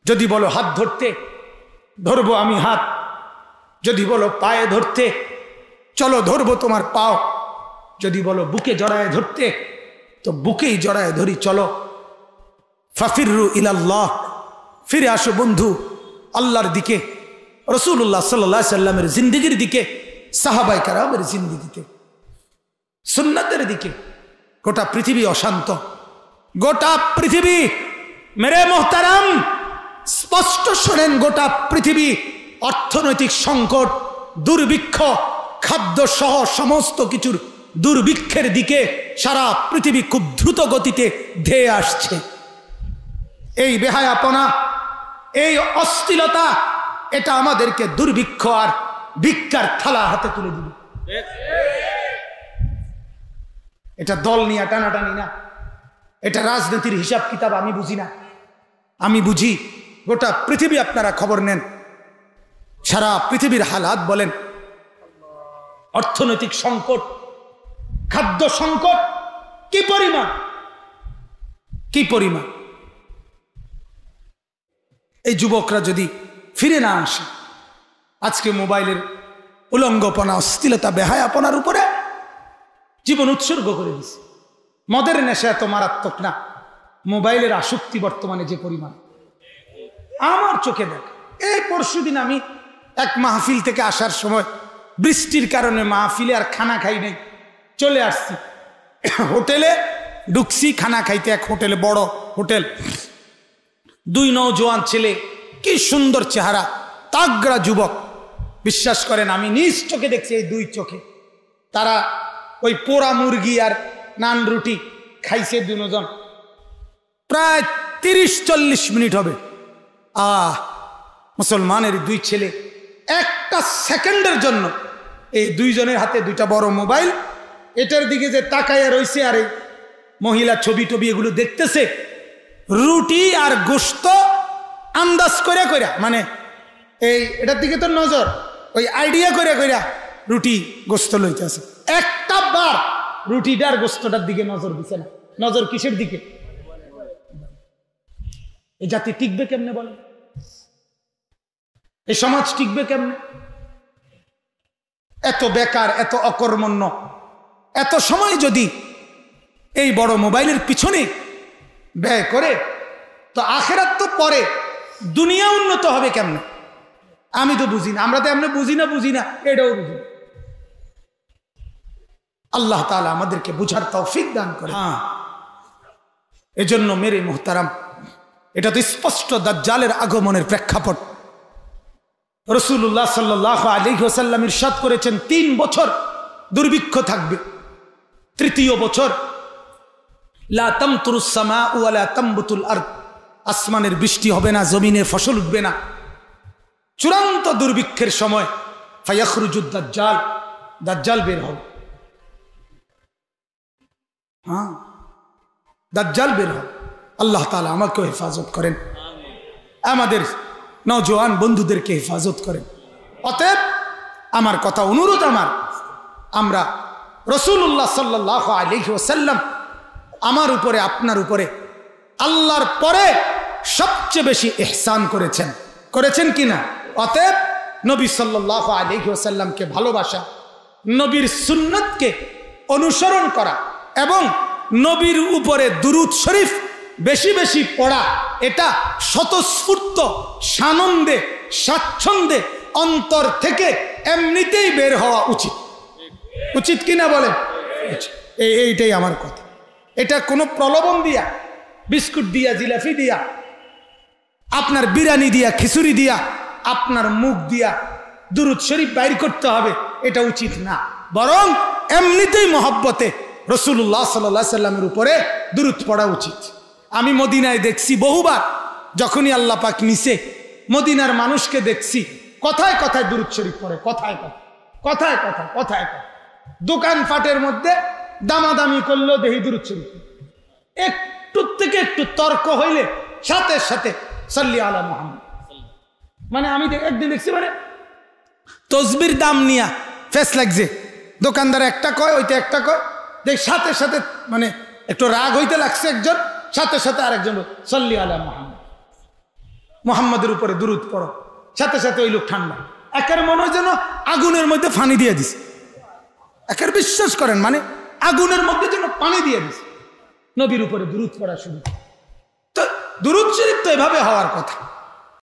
যদি বলো হাত ধরতে, ধরবো আমি হাত। যদি বলো পায়ে ধরতে, চলো ধরবো তোমার পাও। যদি বলো বুকে জড়ায় ধরতে, তো বুকেই জড়ায় ধরি, চলো। ফাফিরু ইলাল্লাহ, ফিরে আসো বন্ধু আল্লাহর দিকে, রাসূলুল্লাহ সাল্লাল্লাহু আলাইহি সাল্লামের জিন্দেগির দিকে, সাহাবায়ে কেরামের জিন্দেগিতে, সুন্নাতের দিকে। গোটা পৃথিবী অশান্ত, গোটা পৃথিবী, মেরে মোহতারাম স্পষ্ট শোনেন, গোটা পৃথিবী অর্থনৈতিক সংকট, দুর্ভিক্ষ, খাদ্য সহ সমস্ত কিছুর দুর্ভিক্ষের দিকে সারা পৃথিবী খুব দ্রুত গতিতে ধেয়ে আসছে। এই বেহায়াপনা, এই অস্থিরতা, এটা আমাদেরকে দুর্ভিক্ষ আর ভিক্ষার থালা হাতে তুলে দিবে। এটা দল নিয়ে টানাটানি না, এটা রাজনীতির হিসাব কিতাব আমি বুঝি না। আমি বুঝি গোটা পৃথিবী, আপনারা খবর নেন, সারা পৃথিবীর হালাত বলেন। অর্থনৈতিক সংকট, খাদ্য সংকট কি পরিমাণ, কি পরিমাণ। এই যুবকরা যদি ফিরে না আসে, আজকে মোবাইলের উলঙ্গপনা, অশ্লীলতা, বেহায়াপনার উপরে জীবন উৎসর্গ করে দিছে। মদের নেশা এত মারাত্মক না, মোবাইলের আসক্তি বর্তমানে যে পরিমাণ, আমার চোখে দেখ। এই পরশুদিন আমি এক মাহফিল থেকে আসার সময় বৃষ্টির কারণে মাহফিলে আর খানা খাই নাই, চলে আসছি। হোটেলে ঢুকছি খানা খাইতে, এক হোটেলে, বড় হোটেল। দুই নওজোয়ান ছেলে, কি সুন্দর চেহারা, তাগড়া যুবক। বিশ্বাস করেন আমি নিজ চোখে দেখছি, এই দুই চোখে। তারা ওই পোড়া মুরগি আর নান রুটি খাইছে দুজন, প্রায় 30-40 মিনিট হবে। মুসলমানের দুই ছেলে একটা সেকেন্ডের জন্য এই দুইজনের হাতে দুইটা বড় মোবাইল, এটার দিকে যে তাকাইয়া রইছে, আর এই মহিলা ছবি টবি এগুলো দেখতেছে। রুটি আর গোশত আন্দাজ করে কইরা, মানে এই এটার দিকে তো নজর, ওই আইডিয়া করে কইরা রুটি গোশত লইতে আছে। একটা বার রুটিটার গোশতটার দিকে নজর দিছে না। নজর কিসের দিকে? এই জাতি টিকবে কেমনে বলেন? এই সমাজ টিকবে কেমনে? এত বেকার, এত অকর্মণ্য, এত সময় যদি এই বড় মোবাইলের পিছনে ব্যয় করে, তো আখেরাত তো পরে, দুনিয়া উন্নত হবে কেমনে? আমি তো বুঝি না। আমরা তো এমনি বুঝি না, এটাও বুঝি না। আল্লাহ তাআলা আমাদেরকে বুঝার তৌফিক দান করে। এজন্য মেরে মুহতারাম, এটা তো স্পষ্ট দাজ্জালের আগমনের প্রেক্ষাপট। রাসূলুল্লাহ সাল্লাল্লাহু আলাইহি ওয়াসাল্লাম ইরশাদ করেছেন 3 বছর দুর্ভিক্ষ থাকবে। তৃতীয় বছর লা তামতুরুস সামাউ ওয়া লা তামবুতুল আরদ, আসমানের বৃষ্টি হবে না, জমিনে ফসল উঠবে না। চূড়ান্ত দুর্ভিক্ষের সময় ফায়াখরুজুদ দাজ্জাল, দাজ্জাল বের হবে। দাজ্জাল বের হবে। আল্লাহ তাআলা আমাকে হেফাজত করেন, আমাদের নওজোয়ান বন্ধুদেরকে হেফাজত করেন। অতএব আমার কথা, অনুরোধ আমার, আমরা রাসূলুল্লাহ সাল্লাল্লাহু আলাইহি ওয়াসাল্লাম আমার উপরে, আপনার উপরে আল্লাহর পরে সবচেয়ে বেশি ইহসান করেছেন কিনা? অতএব নবী সাল্লাল্লাহু আলাইহি ওয়াসাল্লামকে ভালোবাসা, নবীর সুন্নতকে অনুসরণ করা এবং নবীর উপরে দুরূদ শরীফ বেশি বেশি পড়া, এটা স্বতঃস্ফূর্ত সানন্দে, স্বাচ্ছন্দ্যে, অন্তর থেকে এমনিতেই বের হওয়া উচিত। উচিত কিনা বলেন? এইটাই আমার কথা। এটা কোনো প্রলোভন দিয়া, বিস্কুট দিয়া, জিলাপি দিয়া, আপনার বিরিয়ানি দিয়া, খিচুড়ি দিয়া, আপনার মুখ দিয়া দুরূদ শরীফ বাইর করতে হবে, এটা উচিত না। বরং এমনিতেই মহব্বতে রাসূলুল্লাহ সাল্লাল্লাহু আলাইহি সাল্লামের উপরে দুরূদ পড়া উচিত। আমি মদিনায় দেখছি বহুবার, যখনই আল্লাহ পাক নিছে, মদিনার মানুষকে দেখছি কথায় কথায় দুরূদ শরীফ পড়ে, কথায় কথায়। দোকান ফাটের মধ্যে দামাদামি করলেও দেখি দুরূদ শরীফ। একটু থেকে একটু তর্ক হইলে সাথে সাথে সাল্লি আলা মুহাম্মদ। মানে আমি একদিন দেখছি, মানে তসবির দাম নিয়া ফেস লাগছে, দোকানদার একটা কয়, ওইটা একটা কয়, দেখ সাথে সাথে মানে একটু রাগ হইতে লাগছে একজন, সাথে সাথে আরেকজন সাল্লি আলা মুহাম্মদ। মোহাম্মদের উপরে দুরূদ পড়ো, সাথে সাথে ওই লোক ঠান্ডা। একের মনে হয় যেন আগুনের মধ্যে পানি দিয়ে দিছে। একের বিশ্বাস করেন, মানে আগুনের মধ্যে যেন পানি দিয়ে দিছে। নবীর উপরে দুরূদ পড়া শুরু। তো দুরূদ শরীফ তো এভাবে হওয়ার কথা।